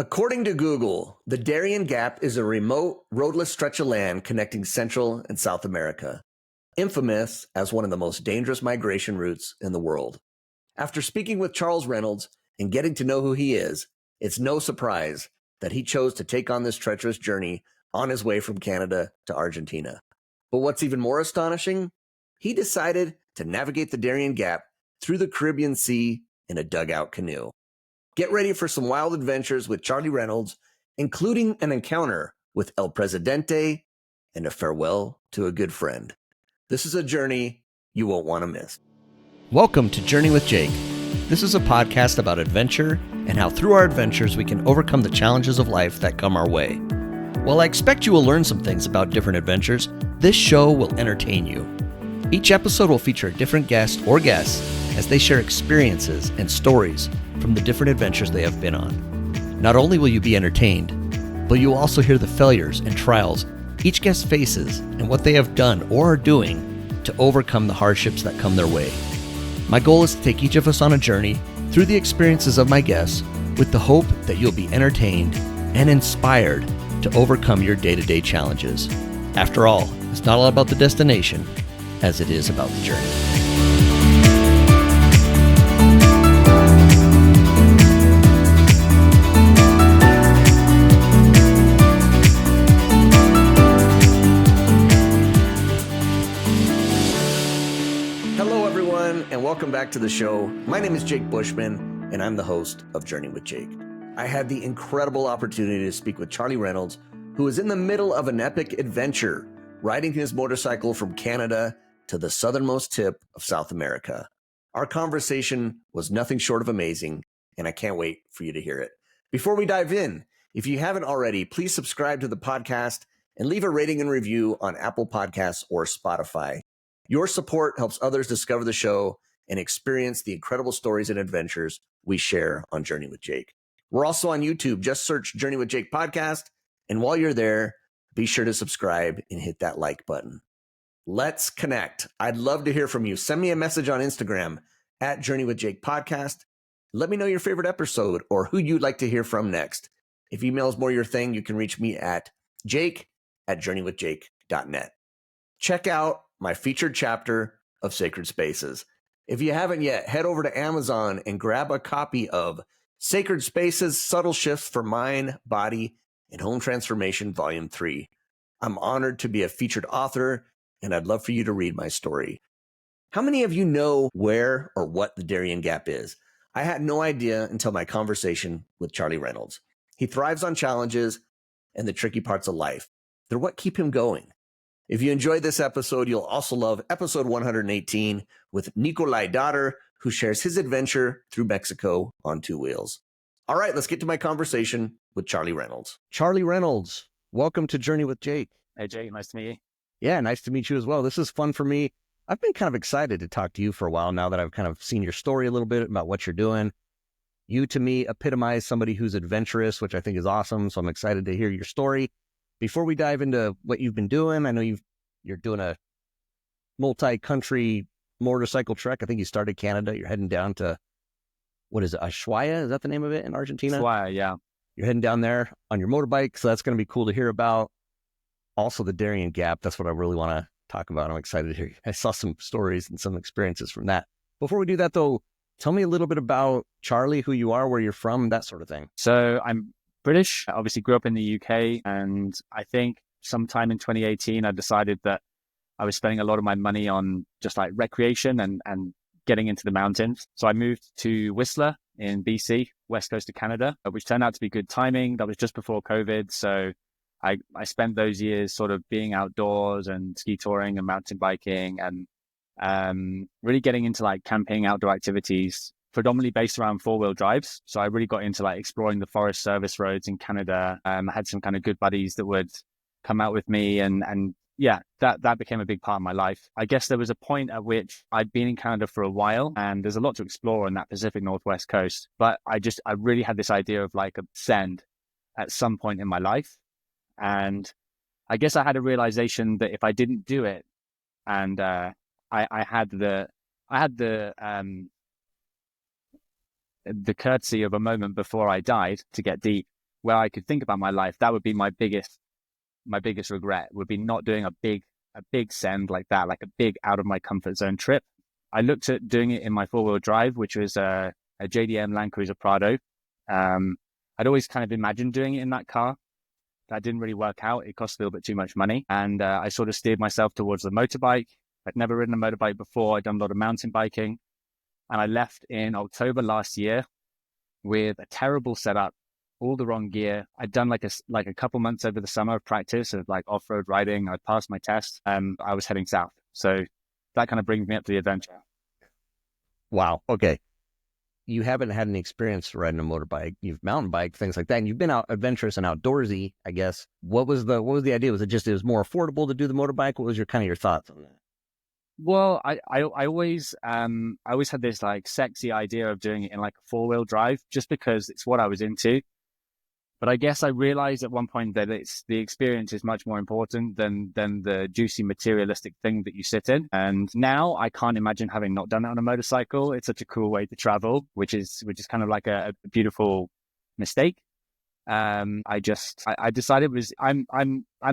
According to Google, the Darien Gap is a remote, roadless stretch of land connecting Central and South America, infamous as one of the most dangerous migration routes in the world. After speaking with Charles Reynolds and getting to know who he is, it's no surprise that he chose to take on this treacherous journey on his way from Canada to Argentina. But what's even more astonishing, he decided to navigate the Darien Gap through the Caribbean Sea in a dugout canoe. Get ready for some wild adventures with Charlie Reynolds, including an encounter with El Presidente and a farewell to a good friend. This is a journey you won't want to miss. Welcome to Journey with Jake. This is a podcast about adventure and how through our adventures we can overcome the challenges of life that come our way. While I expect you will learn some things about different adventures, this show will entertain you. Each episode will feature a different guest or guests as they share experiences and stories from the different adventures they have been on. Not only will you be entertained, but you will also hear the failures and trials each guest faces and what they have done or are doing to overcome the hardships that come their way. My goal is to take each of us on a journey through the experiences of my guests with the hope that you'll be entertained and inspired to overcome your day-to-day challenges. After all, it's not all about the destination as it is about the journey. And welcome back to the show. My name is Jake Bushman, and I'm the host of Journey with Jake. I had the incredible opportunity to speak with Charlie Reynolds, who is in the middle of an epic adventure, riding his motorcycle from Canada to the southernmost tip of South America. Our conversation was nothing short of amazing, and I can't wait for you to hear it. Before we dive in, if you haven't already, please subscribe to the podcast and leave a rating and review on Apple Podcasts or Spotify. Your support helps others discover the show and experience the incredible stories and adventures we share on Journey with Jake. We're also on YouTube. Just search Journey with Jake podcast. And while you're there, be sure to subscribe and hit that like button. Let's connect. I'd love to hear from you. Send me a message on Instagram at Journey with Jake podcast. Let me know your favorite episode or who you'd like to hear from next. If email is more your thing, you can reach me at jake@journeywithjake.net. Check out my featured chapter of Sacred Spaces. If you haven't yet, head over to Amazon and grab a copy of Sacred Spaces, Subtle Shifts for Mind, Body, and Home Transformation, Volume 3. I'm honored to be a featured author, and I'd love for you to read my story. How many of you know where or what the Darien Gap is? I had no idea until my conversation with Charlie Reynolds. He thrives on challenges and the tricky parts of life. They're what keep him going. If you enjoyed this episode, you'll also love episode 118 with Nikolai Daughter, who shares his adventure through Mexico on two wheels. All right, let's get to my conversation with Charlie Reynolds. Charlie Reynolds, welcome to Journey with Jake. Hey, Jake, nice to meet you. Yeah, nice to meet you as well. This is fun for me. I've been kind of excited to talk to you for a while now that I've kind of seen your story a little bit about what you're doing. You, to me, epitomize somebody who's adventurous, which I think is awesome. So I'm excited to hear your story. Before we dive into what you've been doing, I know you're doing a multi-country motorcycle trek. I think you started Canada. You're heading down to, what is it, Ushuaia? Is that the name of it in Argentina? Ushuaia, yeah. You're heading down there on your motorbike, so that's going to be cool to hear about. Also, the Darien Gap, that's what I really want to talk about. I'm excited to hear. I saw some stories and some experiences from that. Before we do that, though, tell me a little bit about Charlie, who you are, where you're from, that sort of thing. So I'm British. I obviously grew up in the UK, and I think sometime in 2018, I decided that I was spending a lot of my money on just like recreation and getting into the mountains. So I moved to Whistler in BC, west coast of Canada, which turned out to be good timing. That was just before COVID. So I spent those years sort of being outdoors and ski touring and mountain biking and really getting into like camping, outdoor activities, predominantly based around four-wheel drives. So I really got into like exploring the Forest Service roads in Canada. I had some kind of good buddies that would come out with me and yeah, that became a big part of my life. I guess there was a point at which I'd been in Canada for a while and there's a lot to explore on that Pacific Northwest coast. But I really had this idea of like a send at some point in my life. And I guess I had a realization that if I didn't do it and I had the courtesy of a moment before I died to get deep. where I could think about my life, that would be my biggest regret, would be not doing a big send like that, like a big out of my comfort zone trip. I looked at doing it in my 4-wheel drive, which was a JDM Land Cruiser Prado. I'd always kind of imagined doing it in that car. That didn't really work out. It cost a little bit too much money. And I sort of steered myself towards the motorbike. I'd never ridden a motorbike before. I'd done a lot of mountain biking. And I left in October last year with a terrible setup, all the wrong gear. I'd done like a couple months over the summer of practice of like off-road riding. I'd passed my test. I was heading south. So that kind of brings me up to the adventure. Wow. Okay. You haven't had any experience riding a motorbike. You've mountain biked, things like that. And you've been out adventurous and outdoorsy, I guess. What was the idea? Was it was more affordable to do the motorbike? What was your thoughts on that? Well, I always had this like sexy idea of doing it in like a 4-wheel drive, just because it's what I was into. But I guess I realized at one point that the experience is much more important than the juicy materialistic thing that you sit in. And now I can't imagine having not done it on a motorcycle. It's such a cool way to travel, which is kind of like a beautiful mistake. I decided I'm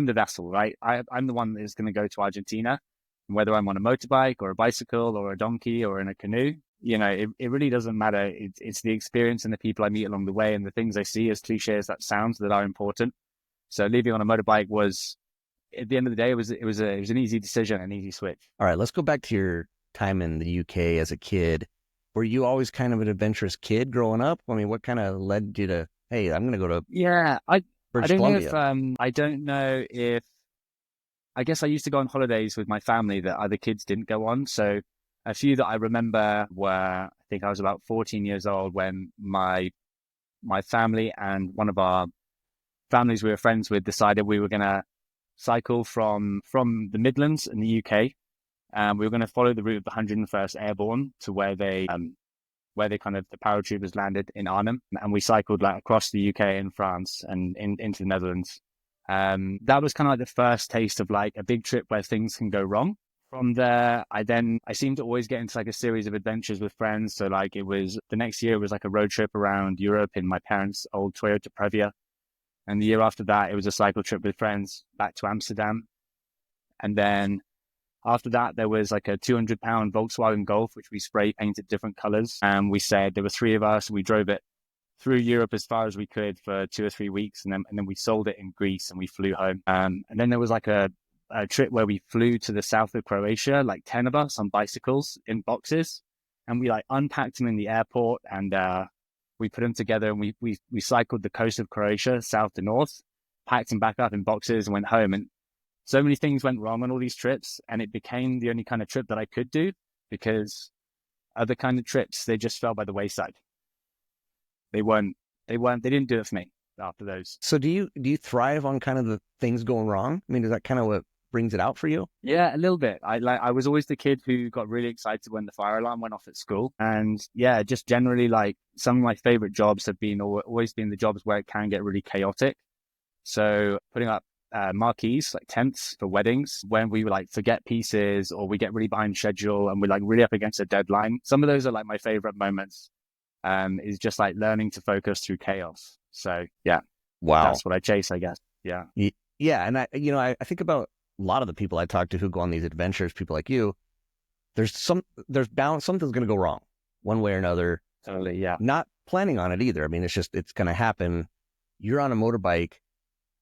the vessel, right? I'm the one that is going to go to Argentina, whether I'm on a motorbike or a bicycle or a donkey or in a canoe. It really doesn't matter. It's the experience and the people I meet along the way and the things I see, as cliche as that sounds, that are important. So leaving on a motorbike was, at the end of the day, it was an easy decision, an easy switch. All right, let's go back to your time in the UK as a kid. Were you always kind of an adventurous kid growing up? I mean, what kind of led you to, hey, I'm going to go to British Columbia? I don't know if, I guess I used to go on holidays with my family that other kids didn't go on. So a few that I remember were, I think I was about 14 years old when my family and one of our families we were friends with decided we were going to cycle from the Midlands in the UK. We were going to follow the route of the 101st Airborne to where they kind of, the paratroopers landed in Arnhem. And we cycled like across the UK and France and into the Netherlands. That was kind of like the first taste of like a big trip where things can go wrong. From there, I seemed to always get into like a series of adventures with friends. So like the next year it was like a road trip around Europe in my parents' old Toyota Previa. And the year after that, it was a cycle trip with friends back to Amsterdam. And then after that, there was like a 200-pound Volkswagen Golf, which we spray painted different colors. And we said there were 3 of us. We drove it through Europe as far as we could for 2 or 3 weeks. And then we sold it in Greece and we flew home. And then there was like a trip where we flew to the south of Croatia, like 10 of us on bicycles in boxes, and we like unpacked them in the airport and we put them together and we cycled the coast of Croatia, south to north, packed them back up in boxes and went home. And so many things went wrong on all these trips, and it became the only kind of trip that I could do, because other kind of trips, they just fell by the wayside. They didn't do it for me after those. So do you thrive on kind of the things going wrong? I mean, is that kind of what brings it out for you? Yeah, a little bit. I was always the kid who got really excited when the fire alarm went off at school. And yeah, just generally like some of my favorite jobs have always been the jobs where it can get really chaotic. So putting up marquees, like tents for weddings, when we like forget pieces or we get really behind schedule and we're like really up against a deadline. Some of those are like my favorite moments. Is just like learning to focus through chaos. So yeah, wow, that's what I chase, I guess. Yeah. Yeah. And I think about a lot of the people I talk to who go on these adventures, people like you, there's balance. Something's going to go wrong one way or another. Totally. Yeah. Not planning on it either. I mean, it's going to happen. You're on a motorbike.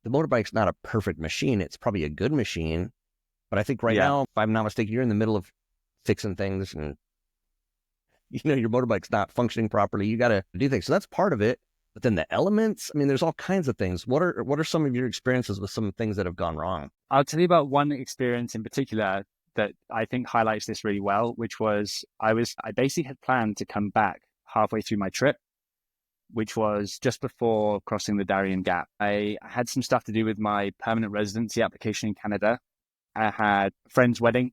The motorbike's not a perfect machine. It's probably a good machine, but I think now, if I'm not mistaken, you're in the middle of fixing things and your motorbike's not functioning properly. You got to do things. So that's part of it. But then the elements, I mean, there's all kinds of things. What are some of your experiences with some things that have gone wrong? I'll tell you about one experience in particular that I think highlights this really well, which was I basically had planned to come back halfway through my trip, which was just before crossing the Darien Gap. I had some stuff to do with my permanent residency application in Canada. I had a friend's wedding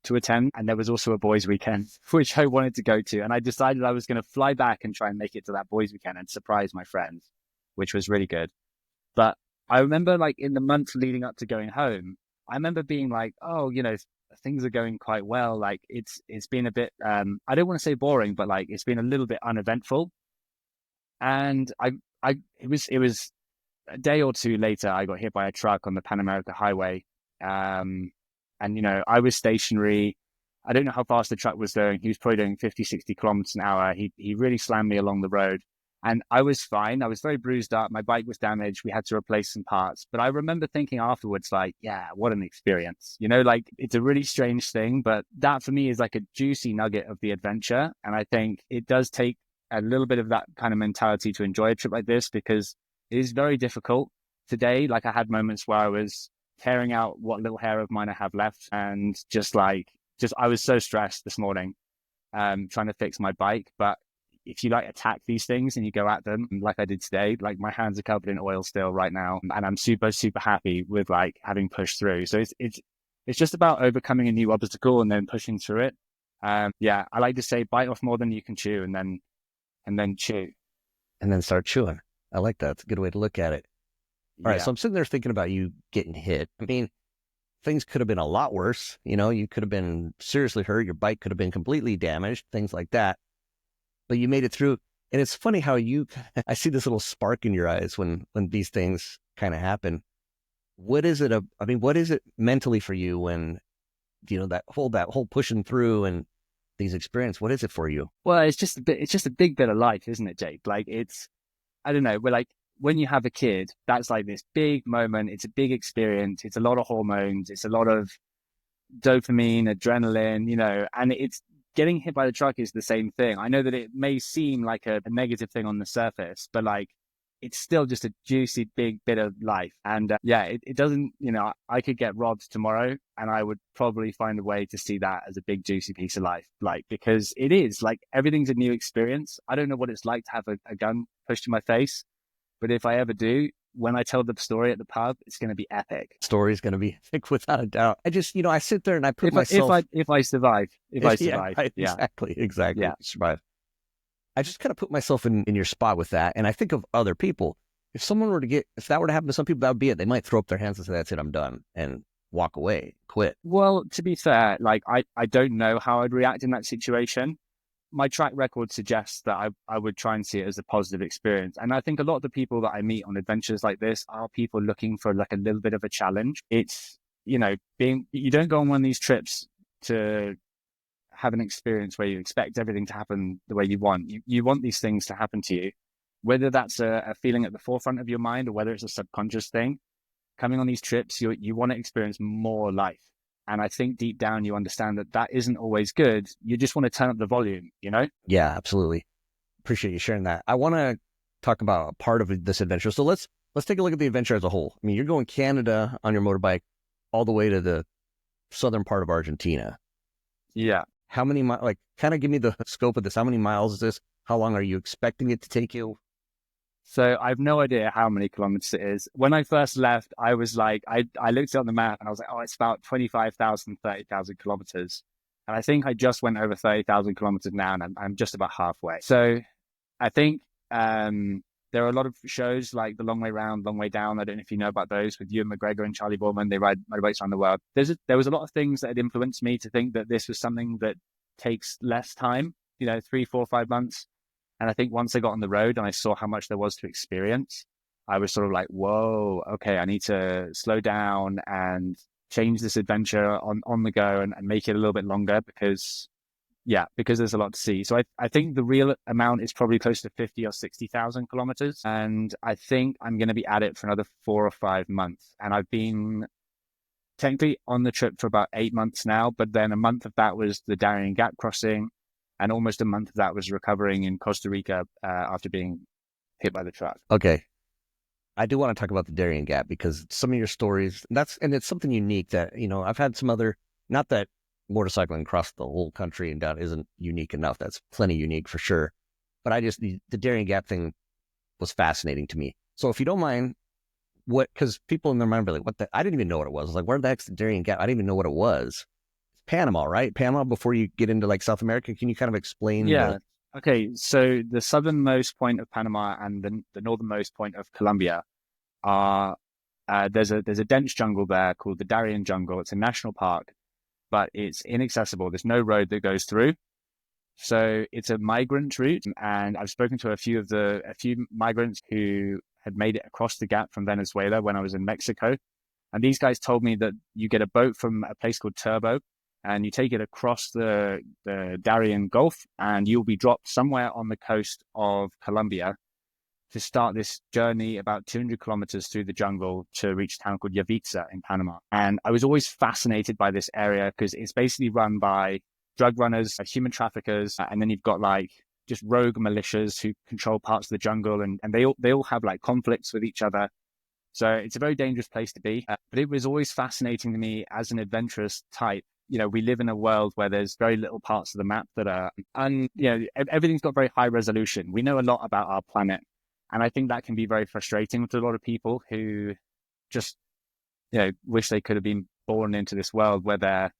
to attend, and there was also a boys' weekend, which I wanted to go to. And I decided I was going to fly back and try and make it to that boys' weekend and surprise my friends, which was really good. But I remember like in the months leading up to going home, I remember being like, oh, things are going quite well. Like it's been a bit, I don't want to say boring, but like it's been a little bit uneventful. And it was a day or two later, I got hit by a truck on the Pan America Highway. And, I was stationary. I don't know how fast the truck was going. He was probably doing 50, 60 kilometers an hour. He really slammed me along the road. And I was fine. I was very bruised up. My bike was damaged. We had to replace some parts. But I remember thinking afterwards, like, yeah, what an experience. Like it's a really strange thing. But that for me is like a juicy nugget of the adventure. And I think it does take a little bit of that kind of mentality to enjoy a trip like this, because it is very difficult. Today, like I had moments where I was tearing out what little hair of mine I have left, and I was so stressed this morning, trying to fix my bike. But if you like attack these things and you go at them like I did today, like my hands are covered in oil still right now, and I'm super, super happy with like having pushed through. So it's just about overcoming a new obstacle and then pushing through it. Yeah, I like to say bite off more than you can chew, and then chew. And then start chewing. I like that. It's a good way to look at it. All right. So I'm sitting there thinking about you getting hit. I mean, things could have been a lot worse. You could have been seriously hurt. Your bike could have been completely damaged, things like that. But you made it through. And it's funny how I see this little spark in your eyes when these things kind of happen. What is it mentally for you when, that whole pushing through and these experiences, what is it for you? Well, it's just a big bit of life, isn't it, Jake? Like I don't know, we're like, when you have a kid, that's like this big moment. It's a big experience. It's a lot of hormones. It's a lot of dopamine, adrenaline, and it's getting hit by the truck is the same thing. I know that it may seem like a negative thing on the surface, but like, it's still just a juicy, big bit of life. And it doesn't, I could get robbed tomorrow and I would probably find a way to see that as a big, juicy piece of life. Like, because it is like, everything's a new experience. I don't know what it's like to have a gun pushed to my face, but if I ever do, when I tell the story at the pub, it's going to be epic. Story's going to be epic without a doubt. I just, I sit there and I put myself. If I survive. Exactly. Yeah. Survive. I just kind of put myself in your spot with that. And I think of other people. If that were to happen to some people, that would be it. They might throw up their hands and say, that's it, I'm done, and walk away, quit. Well, to be fair, like I don't know how I'd react in that situation. My track record suggests that I would try and see it as a positive experience. And I think a lot of the people that I meet on adventures like this are people looking for like a little bit of a challenge. It's, you don't go on one of these trips to have an experience where you expect everything to happen the way you want. You want these things to happen to you, whether that's a feeling at the forefront of your mind or whether it's a subconscious thing. Coming on these trips, you want to experience more life. And I think deep down you understand that isn't always good. You just want to turn up the volume, Yeah, absolutely. Appreciate you sharing that. I want to talk about a part of this adventure. So let's take a look at the adventure as a whole. I mean, you're going Canada on your motorbike all the way to the southern part of Argentina. Yeah. How many miles, like, kind of give me the scope of this. How many miles is this? How long are you expecting it to take you? So I have no idea how many kilometers it is. When I first left, I was like, I looked it on the map and I was like, oh, it's about 25,000, 30,000 kilometers. And I think I just went over 30,000 kilometers now, and I'm just about halfway. So I think there are a lot of shows like The Long Way Round, Long Way Down. I don't know if you know about those, with Ewan McGregor and Charlie Reynolds. They ride motorbikes around the world. There was a lot of things that had influenced me to think that this was something that takes less time, 3, 4, 5 months. And I think once I got on the road and I saw how much there was to experience, I was sort of like, whoa, okay, I need to slow down and change this adventure on the go and make it a little bit longer because there's a lot to see. So I think the real amount is probably close to 50 or 60,000 kilometers. And I think I'm going to be at it for another 4 or 5 months. And I've been technically on the trip for about 8 months now, but then a month of that was the Darien Gap crossing. And almost a month of that was recovering in Costa Rica after being hit by the truck. Okay. I do want to talk about the Darien Gap because some of your stories, and it's something unique that, I've had some other, not that motorcycling across the whole country and down isn't unique enough. That's plenty unique for sure. But the Darien Gap thing was fascinating to me. So if you don't mind, because people in their mind are like, I didn't even know what it was. I was like, where the heck's the Darien Gap? I didn't even know what it was. Panama, right? Panama before you get into like South America. Can you kind of explain? Yeah. Okay. So the southernmost point of Panama and the northernmost point of Colombia are, there's a dense jungle there called the Darien Jungle. It's a national park, but it's inaccessible. There's no road that goes through. So it's a migrant route. And I've spoken to a few migrants who had made it across the gap from Venezuela when I was in Mexico. And these guys told me that you get a boat from a place called Turbo and you take it across the Darien Gulf and you'll be dropped somewhere on the coast of Colombia to start this journey about 200 kilometers through the jungle to reach a town called Yavitsa in Panama. And I was always fascinated by this area because it's basically run by drug runners, human traffickers, and then you've got like just rogue militias who control parts of the jungle, and they all have like conflicts with each other. So it's a very dangerous place to be. But it was always fascinating to me as an adventurous type. You know, we live in a world where there's very little parts of the map that are, everything's got very high resolution. We know a lot about our planet. And I think that can be very frustrating to a lot of people who just, wish they could have been born into this world where they're,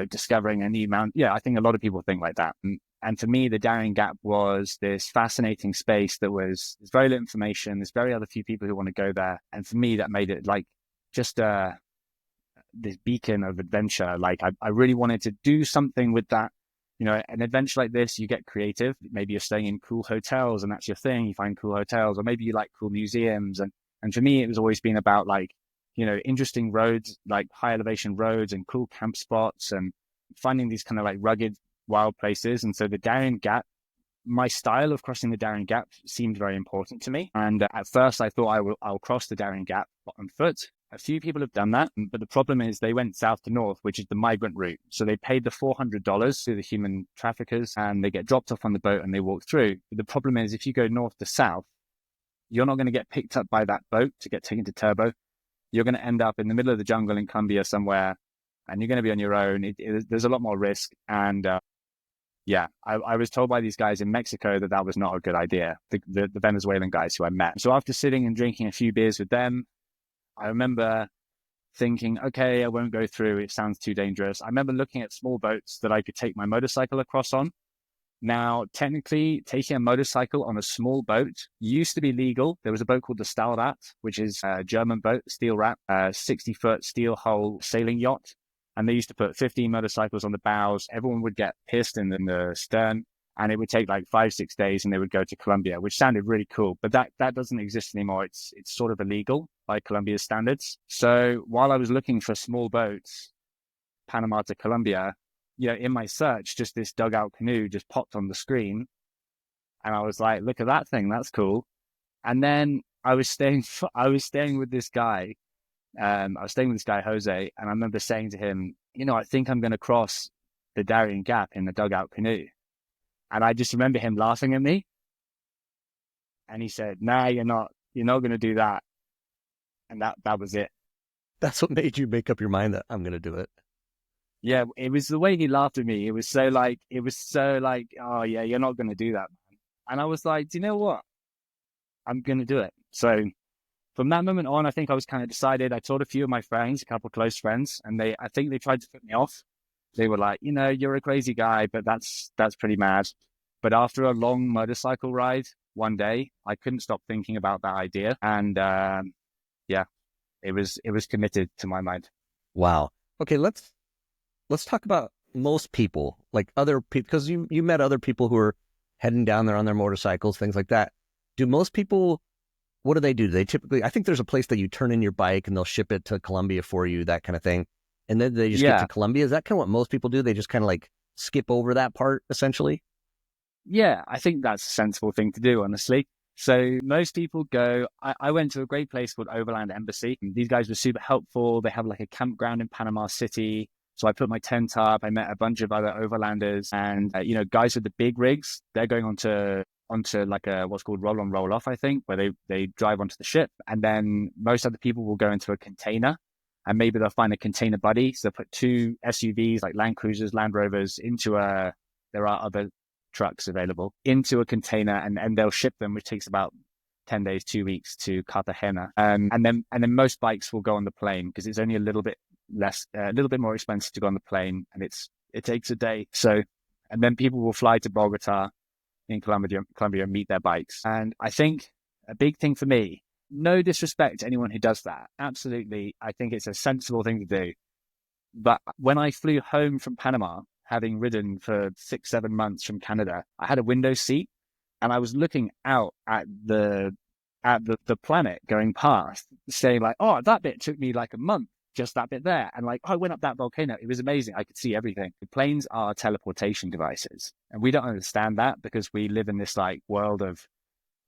discovering a new mountain. Yeah, I think a lot of people think like that. And for me, the Darien Gap was this fascinating space that there's very little information. There's very other few people who want to go there. And for me, that made it like just this beacon of adventure. Like I really wanted to do something with that. An adventure like this, you get creative. Maybe you're staying in cool hotels and that's your thing. You find cool hotels, or maybe you like cool museums. And for me, it was always been about like, interesting roads, like high elevation roads and cool camp spots and finding these kind of like rugged, wild places. And so the Darien Gap, my style of crossing the Darien Gap seemed very important to me. And at first I thought I'll cross the Darien Gap on foot. A few people have done that, but the problem is they went south to north, which is the migrant route. So they paid the $400 to the human traffickers and they get dropped off on the boat and they walk through. But the problem is if you go north to south, you're not going to get picked up by that boat to get taken to Turbo. You're going to end up in the middle of the jungle in Colombia somewhere and you're going to be on your own. There's a lot more risk. And I was told by these guys in Mexico that was not a good idea, the Venezuelan guys who I met. So after sitting and drinking a few beers with them, I remember thinking, okay, I won't go through. It sounds too dangerous. I remember looking at small boats that I could take my motorcycle across on. Now, technically, taking a motorcycle on a small boat used to be legal. There was a boat called the Stahlrat, which is a German boat, steel wrap, 60-foot steel hull sailing yacht. And they used to put 15 motorcycles on the bows. Everyone would get pissed in the stern. And it would take like 5-6 days and they would go to Colombia, which sounded really cool. But that doesn't exist anymore. It's sort of illegal by Colombia's standards. So while I was looking for small boats, Panama to Colombia, in my search, just this dugout canoe just popped on the screen. And I was like, look at that thing. That's cool. And then I was staying with this guy. I was staying with this guy, Jose. And I remember saying to him, I think I'm going to cross the Darien Gap in the dugout canoe. And I just remember him laughing at me. And he said, nah, you're not going to do that. And that was it. That's what made you make up your mind that I'm going to do it. Yeah, it was the way he laughed at me. It was so like, oh yeah, you're not going to do that, man. And I was like, do you know what? I'm going to do it. So from that moment on, I think I was kind of decided. I told a few of my friends, a couple of close friends, and I think they tried to put me off. They were like, you're a crazy guy, but that's pretty mad. But after a long motorcycle ride one day, I couldn't stop thinking about that idea. And it was committed to my mind. Wow. Okay, let's talk about most people, like other people, because you met other people who are heading down there on their motorcycles, things like that. Do most people, what do? They typically, I think there's a place that you turn in your bike and they'll ship it to Colombia for you, that kind of thing. And then they just get to Colombia. Is that kind of what most people do? They just kind of like skip over that part, essentially? Yeah, I think that's a sensible thing to do, honestly. So most people go, I went to a great place called Overland Embassy. These guys were super helpful. They have like a campground in Panama City. So I put my tent up. I met a bunch of other overlanders and, guys with the big rigs, they're going onto like a, what's called roll on, roll off, I think, where they drive onto the ship. And then most other people will go into a container and maybe they'll find a container buddy. So they'll put 2 SUVs like Land Cruisers, Land Rovers there are other trucks available, into a container and they'll ship them, which takes about 10 days, 2 weeks to Cartagena. And then most bikes will go on the plane because it's only a little bit more expensive to go on the plane and it takes a day. So, and then people will fly to Bogota in Colombia and meet their bikes. And I think a big thing for me, no disrespect to anyone who does that. Absolutely. I think it's a sensible thing to do. But when I flew home from Panama, having ridden for 6-7 months from Canada, I had a window seat and I was looking out at the at the planet going past, saying like, oh, that bit took me like a month, just that bit there. And like, oh, I went up that volcano. It was amazing. I could see everything. The planes are teleportation devices. And we don't understand that because we live in this like world of,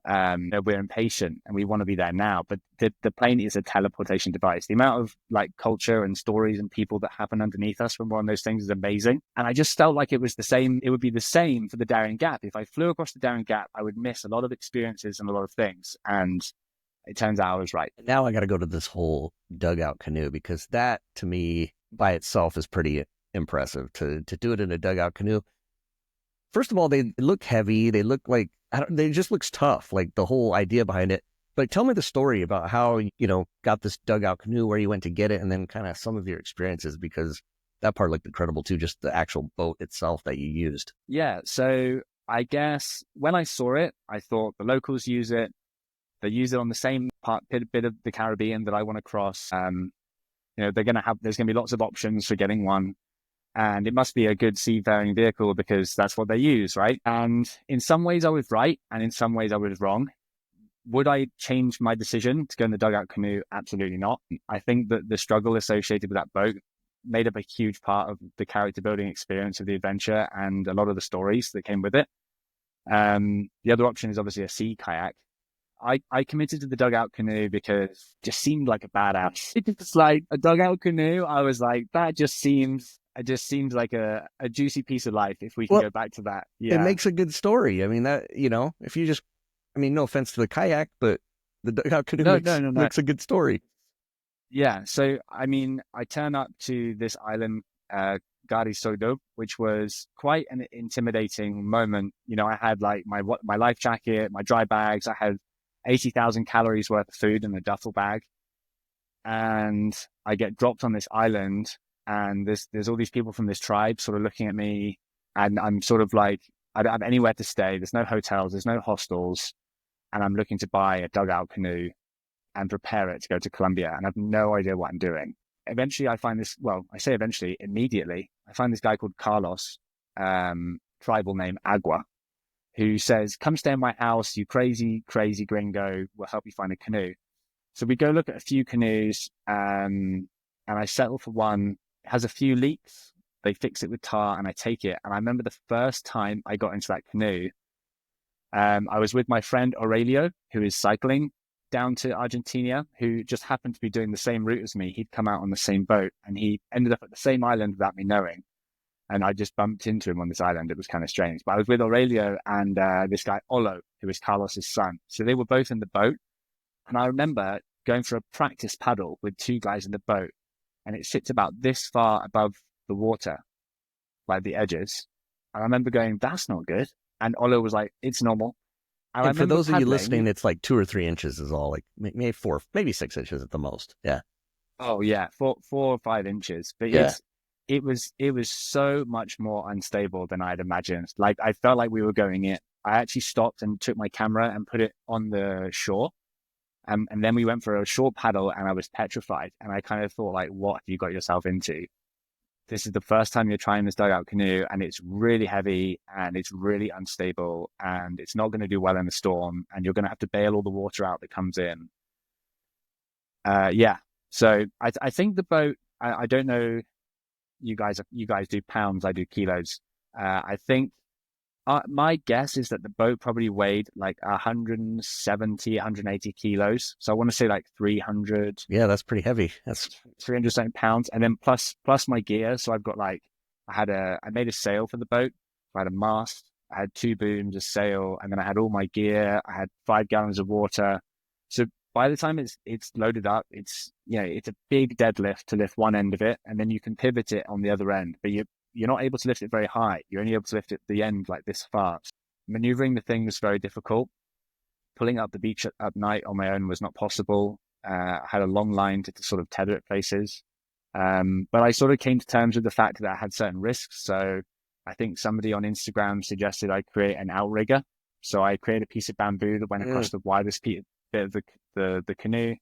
we're impatient and we want to be there now. But the plane is a teleportation device. The amount of like culture and stories and people that happen underneath us when we're on those things is amazing. And I just felt like it was the same. It would be the same for the Darien Gap. If I flew across the Darien Gap, I would miss a lot of experiences and a lot of things. And it turns out I was right. Now I got to go to this whole dugout canoe, because that to me by itself is pretty impressive to do it in a dugout canoe. First of all, they look heavy. They look like, they just looks tough, like the whole idea behind it. But tell me the story about how, got this dugout canoe, where you went to get it, and then kind of some of your experiences, because that part looked incredible too, just the actual boat itself that you used. Yeah. So I guess when I saw it, I thought the locals use it. They use it on the same bit of the Caribbean that I want to cross. There's going to be lots of options for getting one. And it must be a good seafaring vehicle because that's what they use, right? And in some ways I was right, and in some ways I was wrong. Would I change my decision to go in the dugout canoe? Absolutely not. I think that the struggle associated with that boat made up a huge part of the character building experience of the adventure and a lot of the stories that came with it. The other option is obviously a sea kayak. I committed to the dugout canoe because it just seemed like a badass. It's like a dugout canoe. I was like, it just seems like a juicy piece of life if we can go back to that. Yeah. It makes a good story. I mean, that, if you just, no offense to the kayak, but the dugout canoe makes a good story. Yeah. So, I mean, I turn up to this island, Gari, which was quite an intimidating moment. I had like my life jacket, my dry bags. I had 80,000 calories worth of food in a duffel bag. And I get dropped on this island, and there's all these people from this tribe sort of looking at me, and I'm sort of like, I don't have anywhere to stay. There's no hotels, there's no hostels. And I'm looking to buy a dugout canoe and prepare it to go to Colombia. And I have no idea what I'm doing. Eventually I find this, immediately, I find this guy called Carlos, tribal name Agua, who says, come stay in my house, you crazy, crazy gringo, we'll help you find a canoe. So we go look at a few canoes, and I settle for one. It has a few leaks. They fix it with tar, and I take it. And I remember the first time I got into that canoe, I was with my friend Aurelio, who is cycling down to Argentina, who just happened to be doing the same route as me. He'd come out on the same boat, and he ended up at the same island without me knowing. And I just bumped into him on this island. It was kind of strange. But I was with Aurelio and this guy, Olo, who is Carlos's son. So they were both in the boat. And I remember going for a practice paddle with two guys in the boat. And it sits about this far above the water, like the edges. And I remember going, that's not good. And Olo was like, it's normal. And for those of you listening, it's like 2 or 3 inches is all, like maybe 4, maybe 6 inches at the most. Yeah. Oh yeah, 4 or 5 inches. But yeah. It was so much more unstable than I'd imagined. Like I felt like we were going in. I actually stopped and took my camera and put it on the shore. And then we went for a short paddle, and I was petrified. And I kind of thought, like, what have you got yourself into? This is the first time you're trying this dugout canoe, and it's really heavy and it's really unstable, and it's not going to do well in a storm, and you're going to have to bail all the water out that comes in. So I think the boat, I don't know, you guys do pounds, I do kilos. I think my guess is that the boat probably weighed like 170, 180 kilos. So I want to say like 300. Yeah, that's pretty heavy. That's 300 something pounds. And then plus my gear. So I've got like, I made a sail for the boat. I had a mast, I had 2 booms, a sail, and then I had all my gear. I had 5 gallons of water. So by the time it's loaded up, it's a big deadlift to lift one end of it, and then you can pivot it on the other end. But you're not able to lift it very high. You're only able to lift it at the end like this far. Maneuvering the thing was very difficult. Pulling up the beach at night on my own was not possible. I had a long line to sort of tether at places. But I sort of came to terms with the fact that I had certain risks. So I think somebody on Instagram suggested I create an outrigger. So I created a piece of bamboo that went across the widest bit of the canoe,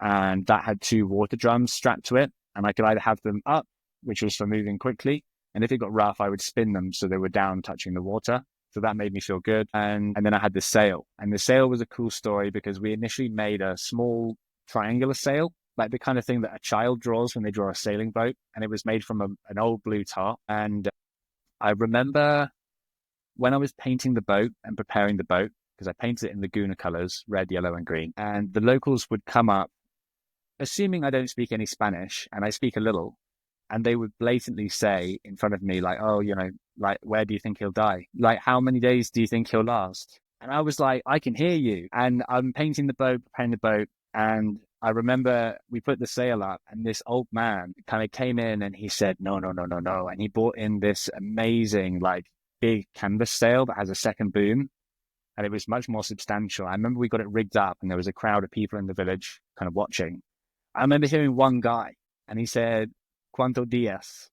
and that had 2 water drums strapped to it, and I could either have them up, which was for moving quickly, and if it got rough I would spin them so they were down touching the water So that made me feel good. And then I had the sail. And the sail was a cool story because we initially made a small triangular sail, like the kind of thing that a child draws when they draw a sailing boat. And it was made from an old blue tarp. And I remember when I was painting the boat and preparing the boat, because I painted it in the Guna colors, red, yellow, and green. And the locals would come up, assuming I don't speak any Spanish, and I speak a little, and they would blatantly say in front of me, like, oh, like, where do you think he'll die? Like, how many days do you think he'll last? And I was like, I can hear you. And I'm painting the boat, preparing the boat. And I remember we put the sail up, and this old man kind of came in and he said, no, no, no, no, no. And he brought in this amazing, like, big canvas sail that has a second boom. And it was much more substantial. I remember we got it rigged up and there was a crowd of people in the village kind of watching. I remember hearing one guy and he said, ¿Cuántos días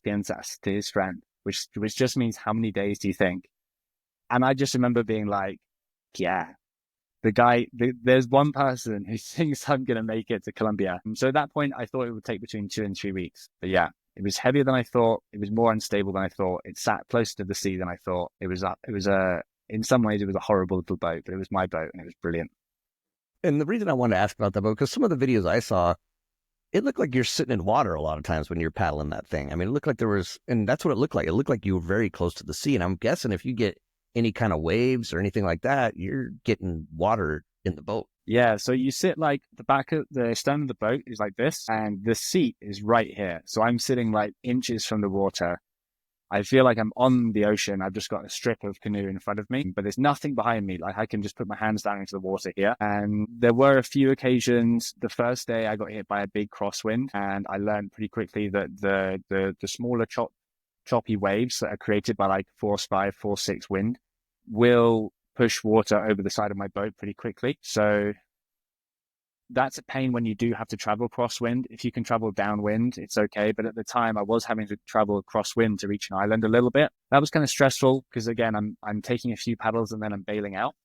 piensas, to his friend, which just means how many days do you think? And I just remember being like, yeah, there's one person who thinks I'm going to make it to Colombia. And so at that point, I thought it would take between 2 and 3 weeks. But yeah, it was heavier than I thought. It was more unstable than I thought. It sat closer to the sea than I thought. In some ways, it was a horrible little boat, but it was my boat and it was brilliant. And the reason I wanted to ask about that boat, because some of the videos I saw, it looked like you're sitting in water a lot of times when you're paddling that thing. I mean, it looked like there was, and that's what it looked like. It looked like you were very close to the sea. And I'm guessing if you get any kind of waves or anything like that, you're getting water in the boat. Yeah, so you sit like the back of the stern of the boat is like this, and the seat is right here. So I'm sitting like inches from the water. I feel like I'm on the ocean. I've just got a strip of canoe in front of me, but there's nothing behind me. Like I can just put my hands down into the water here. And there were a few occasions. The first day I got hit by a big crosswind, and I learned pretty quickly that the smaller choppy waves that are created by like force 5, force 6 wind will push water over the side of my boat pretty quickly. So that's a pain when you do have to travel crosswind. If you can travel downwind, it's okay. But at the time I was having to travel crosswind to reach an island a little bit. That was kind of stressful because again, I'm taking a few paddles and then I'm bailing out.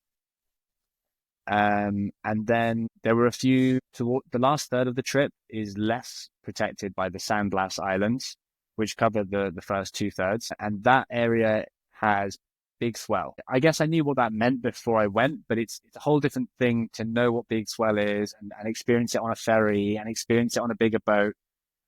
And then there were a few, the last third of the trip is less protected by the Sandglass Islands, which cover the first 2/3. And that area has big swell. I guess I knew what that meant before I went, but it's a whole different thing to know what big swell is and experience it on a ferry and experience it on a bigger boat,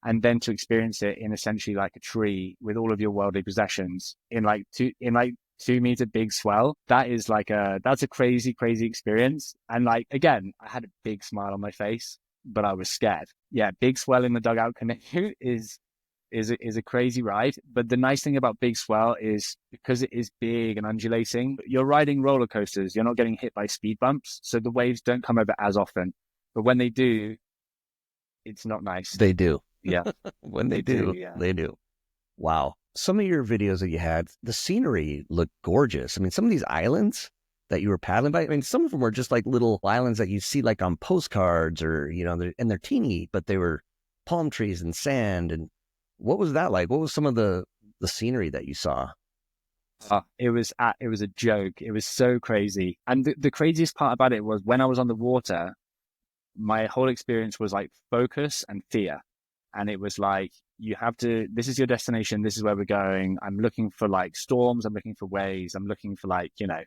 and then to experience it in essentially like a tree with all of your worldly possessions in like 2-meter big swell. That's a crazy, crazy experience. And like, again, I had a big smile on my face, but I was scared. Yeah, big swell in the dugout canoe is a crazy ride. But the nice thing about big swell is because it is big and undulating, you're riding roller coasters. You're not getting hit by speed bumps. So the waves don't come over as often. But when they do, it's not nice. They do. Yeah. When they do, yeah. They do. Wow. Some of your videos that you had, the scenery looked gorgeous. I mean, some of these islands that you were paddling by, I mean, some of them were just like little islands that you see like on postcards or, and they're teeny, but they were palm trees and sand. And what was that like? What was some of the scenery that you saw? It was a joke. It was so crazy. And the craziest part about it was when I was on the water, my whole experience was like focus and fear. And it was like, this is your destination. This is where we're going. I'm looking for like storms. I'm looking for waves. I'm looking for like, I'm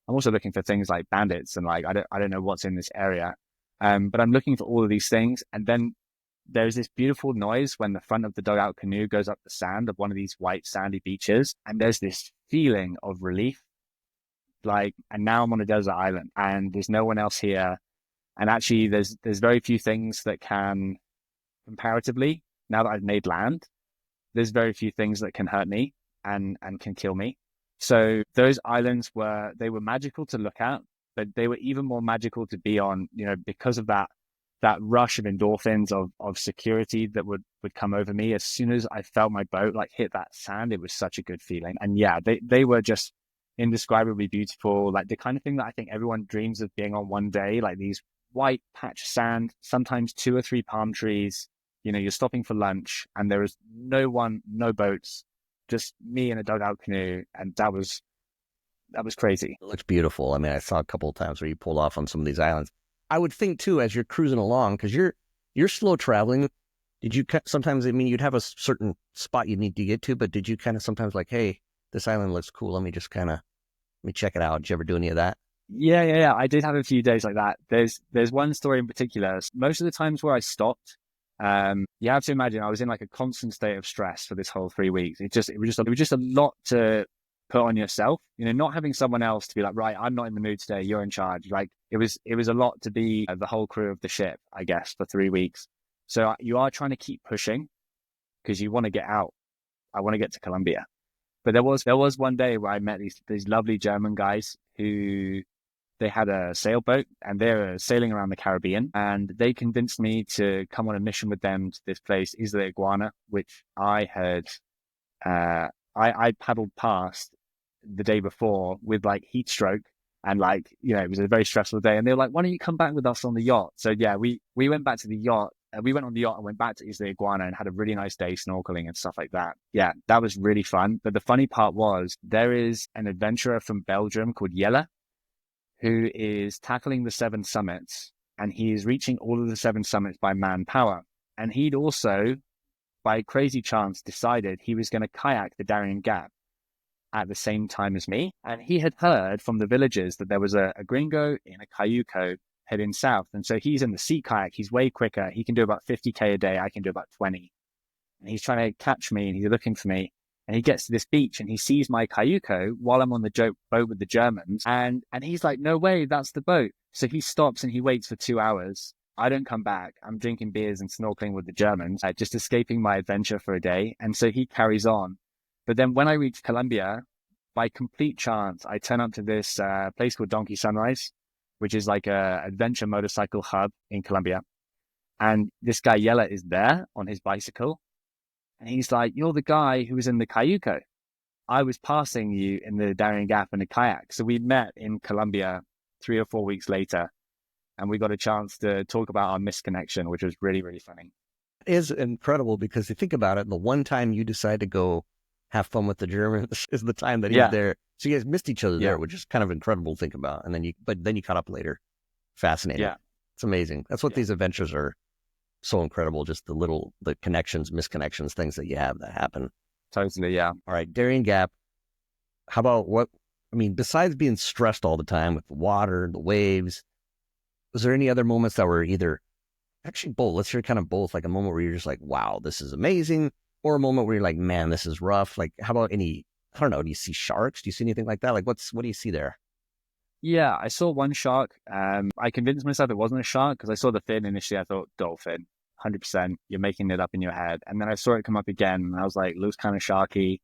also looking for things like bandits and like, I don't know what's in this area. But I'm looking for all of these things. And then there's this beautiful noise when the front of the dugout canoe goes up the sand of one of these white sandy beaches. And there's this feeling of relief. Like, and now I'm on a desert island and there's no one else here. And actually there's very few things that can, comparatively, now that I've made land, there's very few things that can hurt me and can kill me. So those islands were magical to look at, but they were even more magical to be on, because of that rush of endorphins of security that would come over me. As soon as I felt my boat like hit that sand, it was such a good feeling. And yeah, they were just indescribably beautiful, like the kind of thing that I think everyone dreams of being on one day, like these white patch of sand, sometimes 2 or 3 palm trees. You're stopping for lunch and there is no one, no boats, just me in a dugout canoe. And that was crazy. It looks beautiful. I mean, I saw a couple of times where you pulled off on some of these islands. I would think too, as you're cruising along, because you're slow traveling, did you sometimes, I mean, you'd have a certain spot you need to get to, but did you kind of sometimes like, hey, this island looks cool. Let me check it out. Did you ever do any of that? Yeah. I did have a few days like that. There's one story in particular. Most of the times where I stopped, you have to imagine I was in like a constant state of stress for this whole 3 weeks. It was just a lot to put on yourself. Not having someone else to be like, right, I'm not in the mood today, you're in charge. Like it was a lot to be the whole crew of the ship, I guess, for 3 weeks. So you are trying to keep pushing because you want to get out. I want to get to Colombia. But there was one day where I met these lovely German guys who they had a sailboat and they were sailing around the Caribbean, and they convinced me to come on a mission with them to this place, Isla Iguana, which I had I paddled past the day before with like heat stroke, and like, it was a very stressful day, and they were like, why don't you come back with us on the yacht? So yeah, we went back to the yacht. We went on the yacht and went back to Isla Iguana and had a really nice day snorkeling and stuff like that. Yeah, that was really fun. But the funny part was there is an adventurer from Belgium called Jelle who is tackling the 7 summits, and he is reaching all of the 7 summits by manpower. And he'd also, by crazy chance, decided he was going to kayak the Darien Gap at the same time as me. And he had heard from the villagers that there was a gringo in a cayuco heading south. And so he's in the sea kayak. He's way quicker. He can do about 50K a day. I can do about 20. And he's trying to catch me, and he's looking for me. And he gets to this beach and he sees my cayuco while I'm on the boat with the Germans. And he's like, no way, that's the boat. So he stops and he waits for 2 hours. I don't come back. I'm drinking beers and snorkeling with the Germans, just escaping my adventure for a day. And so he carries on. But then when I reach Colombia, by complete chance, I turn up to this place called Donkey Sunrise, which is like a adventure motorcycle hub in Colombia. And this guy Jelle is there on his bicycle. And he's like, you're the guy who was in the cayuco. I was passing you in the Darien Gap in a kayak. So we met in Colombia 3 or 4 weeks later, and we got a chance to talk about our misconnection, which was really, really funny. It is incredible because you think about it, the one time you decide to go have fun with the Germans is the time that he's there. So you guys missed each other there, which is kind of incredible to think about. And then you caught up later. Fascinating. Yeah. It's amazing. That's what these adventures are so incredible. Just the connections, misconnections, things that you have that happen. Totally. Yeah. All right. Darien Gap. How about besides being stressed all the time with the water, the waves, was there any other moments that were actually both, let's hear kind of both, like a moment where you're just like, wow, this is amazing, or a moment where you're like, man, this is rough? Like, how about I don't know, do you see sharks? Do you see anything like that? Like, what do you see there? Yeah, I saw one shark. I convinced myself it wasn't a shark because I saw the fin initially. I thought dolphin, 100%. You're making it up in your head. And then I saw it come up again, and I was like, looks kind of sharky.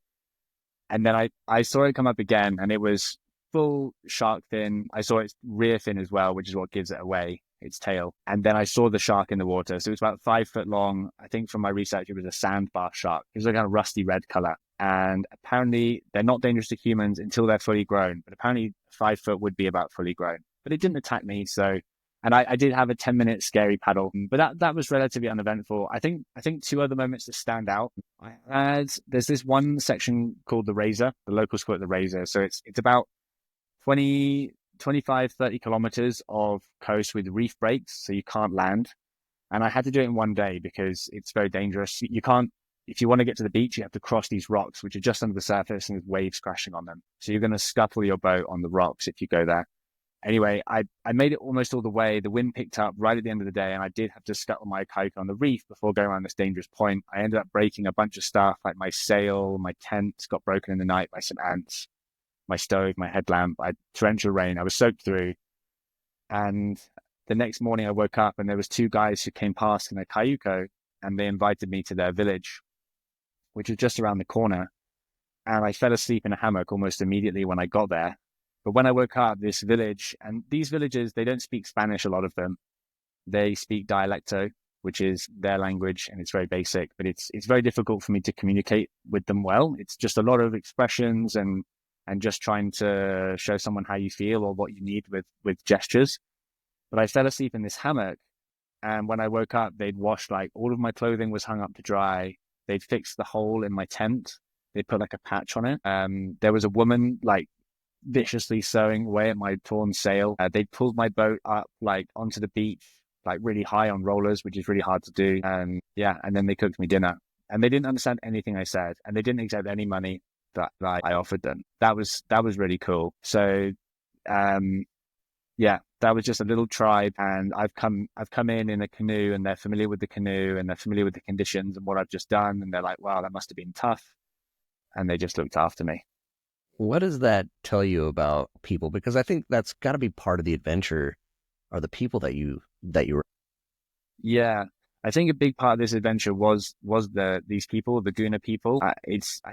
And then I saw it come up again, and it was full shark fin. I saw its rear fin as well, which is what gives it away, its tail. And then I saw the shark in the water. So it was about 5 foot long. I think from my research, it was a sandbar shark. It was a kind of rusty red color. And apparently they're not dangerous to humans until they're fully grown. But apparently 5 foot would be about fully grown. But it didn't attack me. So, and I did have a 10-minute scary paddle, but that was relatively uneventful. I think 2 other moments that stand out. There's this one section called the Razor. The locals call it the Razor. So it's about 25, 30 kilometers of coast with reef breaks. So you can't land. And I had to do it in one day because it's very dangerous. You can't, if you want to get to the beach, you have to cross these rocks, which are just under the surface, and there's waves crashing on them. So you're going to scuttle your boat on the rocks if you go there. Anyway, I made it almost all the way. The wind picked up right at the end of the day, and I did have to scuttle my kayak on the reef before going around this dangerous point. I ended up breaking a bunch of stuff, like my sail, my tent got broken in the night by some ants, my stove, my headlamp. I had torrential rain. I was soaked through. And the next morning I woke up, and there was 2 guys who came past in a cayuco, and they invited me to their village, which was just around the corner. And I fell asleep in a hammock almost immediately when I got there. But when I woke up, this village, and these villagers, they don't speak Spanish, a lot of them. They speak dialecto, which is their language, and it's very basic, but it's very difficult for me to communicate with them well. It's just a lot of expressions and just trying to show someone how you feel or what you need with gestures. But I fell asleep in this hammock, and when I woke up, they'd washed, like, all of my clothing was hung up to dry. They'd fixed the hole in my tent. They put like a patch on it. There was a woman, like, viciously sewing away at my torn sail. They pulled my boat up, like, onto the beach, like, really high on rollers, which is really hard to do. And then they cooked me dinner, and they didn't understand anything I said, and they didn't accept any money. that I offered them. That was really cool. So, yeah, that was just a little tribe, and I've come in a canoe, and they're familiar with the canoe, and they're familiar with the conditions and what I've just done, and they're like, wow, that must have been tough, and they just looked after me. What does that tell you about people? Because I think that's got to be part of the adventure, are the people that you were. Yeah, I think a big part of this adventure was these people, the Guna people. I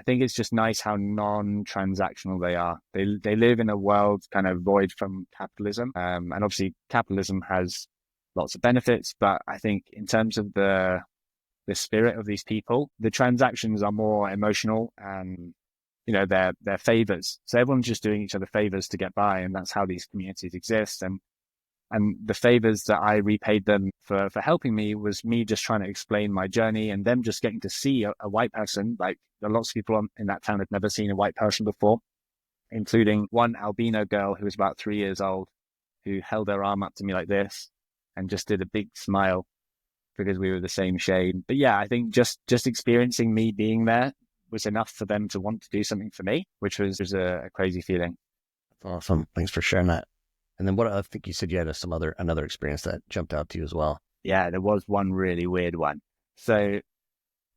think it's just nice how non-transactional they are. They live in a world kind of void from capitalism, and obviously capitalism has lots of benefits, but I think in terms of the spirit of these people, the transactions are more emotional, and they're favors. So everyone's just doing each other favors to get by, and that's how these communities exist. And the favors that I repaid them for helping me was me just trying to explain my journey, and them just getting to see a white person. Like, there are lots of people in that town had never seen a white person before, including one albino girl who was about 3 years old, who held her arm up to me like this and just did a big smile because we were the same shade. But yeah, I think just experiencing me being there was enough for them to want to do something for me, which was a crazy feeling. Awesome. Thanks for sharing that. And then what, I think you said you had another experience that jumped out to you as well. Yeah, there was one really weird one. So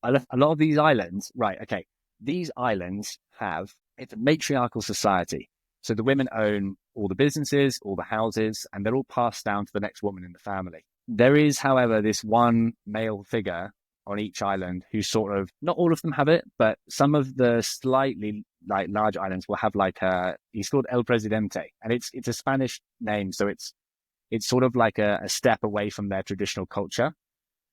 a lot of these islands, right? Okay. These islands it's a matriarchal society. So the women own all the businesses, all the houses, and they're all passed down to the next woman in the family. There is, however, this one male figure on each island who sort of, not all of them have it, but some of the slightly like large islands will have he's called El Presidente, and it's a Spanish name. So it's sort of like a step away from their traditional culture.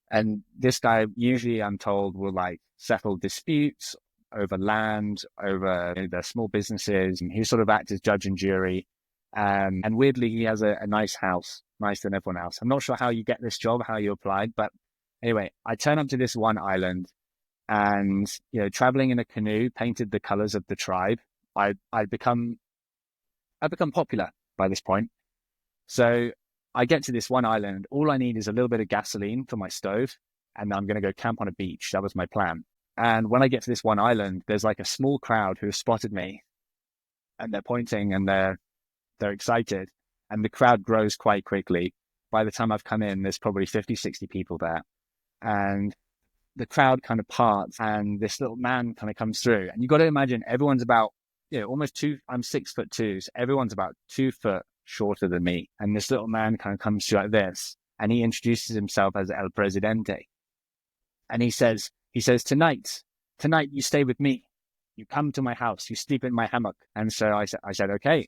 And this guy, usually I'm told, will like settle disputes over land, over their small businesses, and he sort of acts as judge and jury. And weirdly, he has a nice house, nicer than everyone else. I'm not sure how you get this job, how you applied, but anyway, I turn up to this one island, and traveling in a canoe, painted the colors of the tribe. I'd become popular by this point. So I get to this one island. All I need is a little bit of gasoline for my stove, and I'm going to go camp on a beach. That was my plan. And when I get to this one island, there's like a small crowd who have spotted me, and they're pointing, and they're excited, and the crowd grows quite quickly. By the time I've come in, there's probably 50, 60 people there, and the crowd kind of parts, and this little man kind of comes through. And you got to imagine everyone's about, almost I'm 6'2", so everyone's about 2 foot shorter than me. And this little man kind of comes through like this, and he introduces himself as El Presidente. And he says, tonight you stay with me. You come to my house, you sleep in my hammock. And so I said, okay,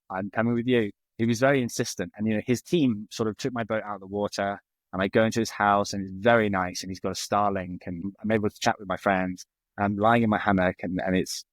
I'm coming with you. He was very insistent. And, his team sort of took my boat out of the water, and I go into his house, and it's very nice. And he's got a Starlink, and I'm able to chat with my friends. I'm lying in my hammock, and it's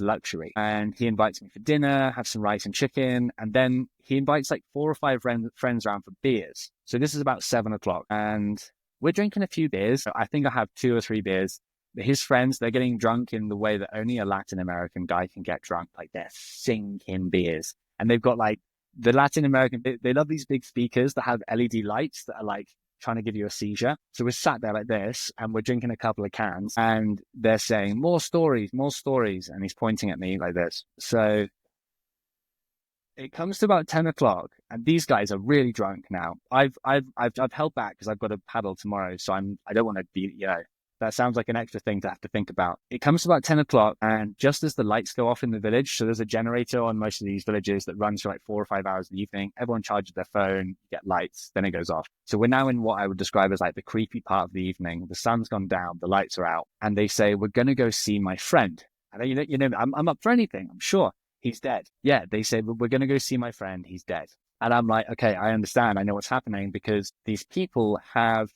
luxury. And he invites me for dinner, have some rice and chicken. And then he invites like 4 or 5 friends around for beers. So this is about 7:00, and we're drinking a few beers. I think I have 2 or 3 beers. His friends, they're getting drunk in the way that only a Latin American guy can get drunk. Like, they're sinking beers. And they've got like the Latin American, they love these big speakers that have LED lights that are like trying to give you a seizure. So we're sat there like this, and we're drinking a couple of cans, and they're saying, more stories. And he's pointing at me like this. So it comes to about 10:00, and these guys are really drunk now. I've held back because I've got a paddle tomorrow. So I don't want to be, that sounds like an extra thing to have to think about. It comes to about 10:00, and just as the lights go off in the village, so there's a generator on most of these villages that runs for like 4 or 5 hours in the evening. Everyone charges their phone, get lights, then it goes off. So we're now in what I would describe as like the creepy part of the evening. The sun's gone down, the lights are out, and they say, we're going to go see my friend. And I'm up for anything, I'm sure. He's dead. Yeah, they say, we're going to go see my friend. He's dead. And I'm like, okay, I understand. I know what's happening, because these people have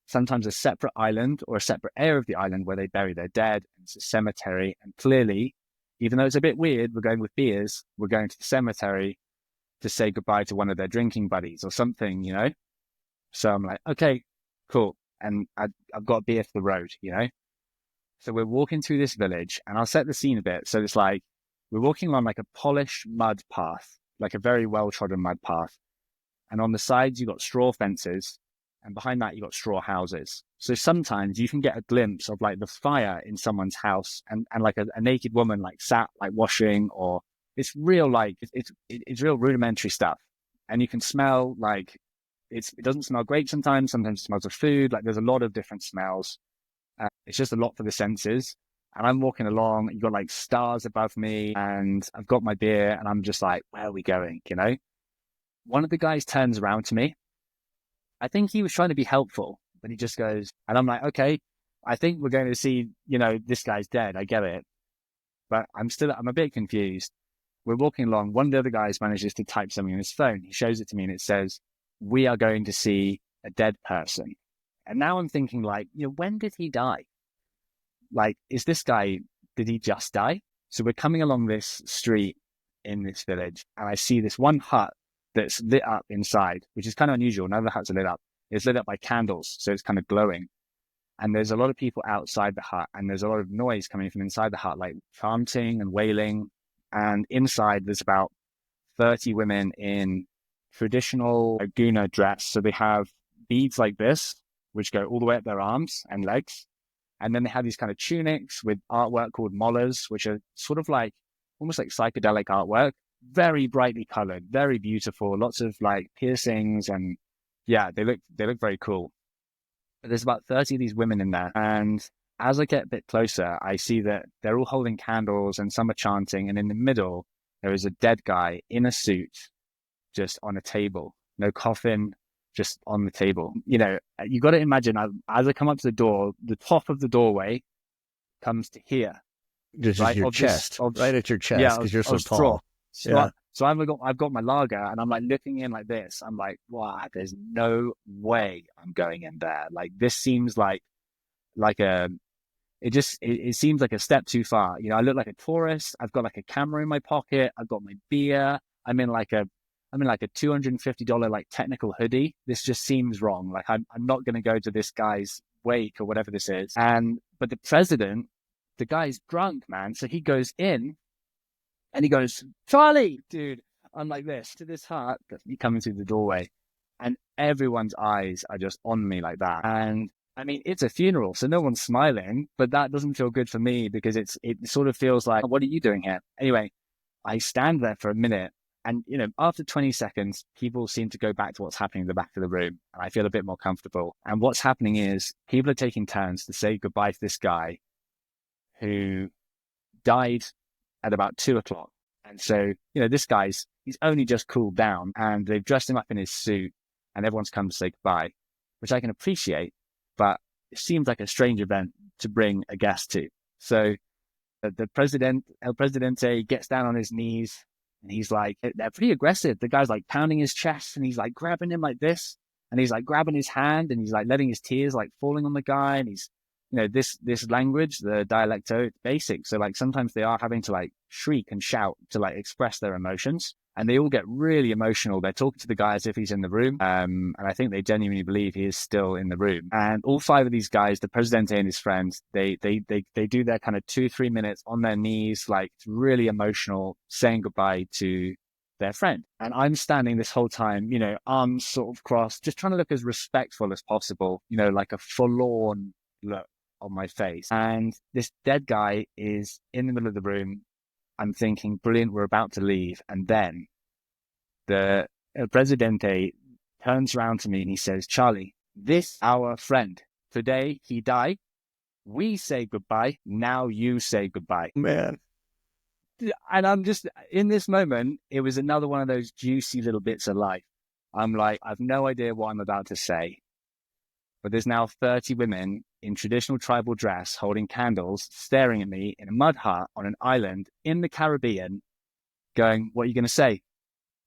sometimes a separate island or a separate area of the island where they bury their dead. It's a cemetery. And clearly, even though it's a bit weird, we're going with beers, we're going to the cemetery to say goodbye to one of their drinking buddies or something, So I'm like, okay, cool. And I've got beer for the road, So we're walking through this village, and I'll set the scene a bit. So it's like, we're walking along like a polished mud path, like a very well-trodden mud path. And on the sides, you've got straw fences. and behind that you got straw houses. So sometimes you can get a glimpse of like the fire in someone's house, and like a naked woman like sat like washing, or it's real, like it's real rudimentary stuff. And you can smell like it doesn't smell great sometimes it smells of food. Like there's a lot of different smells. It's just a lot for the senses. And I'm walking along, you got like stars above me, and I've got my beer, and I'm just like, where are we going? You know, one of the guys turns around to me. I think he was trying to be helpful, but he just goes, and I'm like, okay, I think we're going to see, this guy's dead. I get it. But I'm a bit confused. We're walking along. One of the other guys manages to type something on his phone. He shows it to me and it says, we are going to see a dead person. And now I'm thinking like, when did he die? Like, did he just die? So we're coming along this street in this village, and I see this one hut that's lit up inside, which is kind of unusual. None of the huts are lit up. It's lit up by candles, so it's kind of glowing. And there's a lot of people outside the hut, and there's a lot of noise coming from inside the hut, like chanting and wailing. And inside there's about 30 women in traditional Guna dress. So they have beads like this, which go all the way up their arms and legs. And then they have these kind of tunics with artwork called mollahs, which are sort of like, almost like psychedelic artwork, very brightly colored, very beautiful, lots of like piercings. And yeah, they look very cool. But there's about 30 of these women in there. And as I get a bit closer, I see that they're all holding candles and some are chanting. And in the middle, there is a dead guy in a suit, just on a table, no coffin, just on the table. You got to imagine, as I come up to the door, the top of the doorway comes to here. Just right? Your chest, right at your chest, because you're so tall. So I've got my lager, and I'm like looking in like this. I'm like, wow, there's no way I'm going in there. Like this seems like it seems like a step too far. I look like a tourist. I've got like a camera in my pocket. I've got my beer. I'm in like a $250 like technical hoodie. This just seems wrong. Like I'm not going to go to this guy's wake or whatever this is. But the president, the guy's drunk, man. So he goes in and he goes, Charlie, dude. I'm like this to this hut. He coming through the doorway, and everyone's eyes are just on me like that. And I mean, it's a funeral, so no one's smiling, but that doesn't feel good for me because it sort of feels like, what are you doing here? Anyway, I stand there for a minute. And, after 20 seconds, people seem to go back to what's happening in the back of the room. And I feel a bit more comfortable. And what's happening is people are taking turns to say goodbye to this guy who died at about 2:00. And so, this he's only just cooled down, and they've dressed him up in his suit, and everyone's come to say goodbye, which I can appreciate. But it seems like a strange event to bring a guest to. So the El Presidente gets down on his knees, and he's like, they're pretty aggressive. The guy's like pounding his chest, and he's like grabbing him like this, and he's like grabbing his hand, and he's like letting his tears like falling on the guy. And he's, this language, the dialecto, it's basic. So like sometimes they are having to like shriek and shout to like express their emotions, and they all get really emotional. They're talking to the guy as if he's in the room. And I think they genuinely believe he is still in the room. And all 5 of these guys, the Presidente and his friends, they do their kind of 2-3 minutes on their knees, like really emotional, saying goodbye to their friend. And I'm standing this whole time, arms sort of crossed, just trying to look as respectful as possible, like a forlorn look on my face. And this dead guy is in the middle of the room. I'm thinking, brilliant, we're about to leave. And then the Presidente turns around to me and he says, Charlie, this our friend. Today he died. We say goodbye. Now you say goodbye. Man. And I'm just, in this moment, it was another one of those juicy little bits of life. I'm like, I've no idea what I'm about to say. But there's now 30 women in traditional tribal dress holding candles, staring at me in a mud hut on an island in the Caribbean, going, what are you going to say?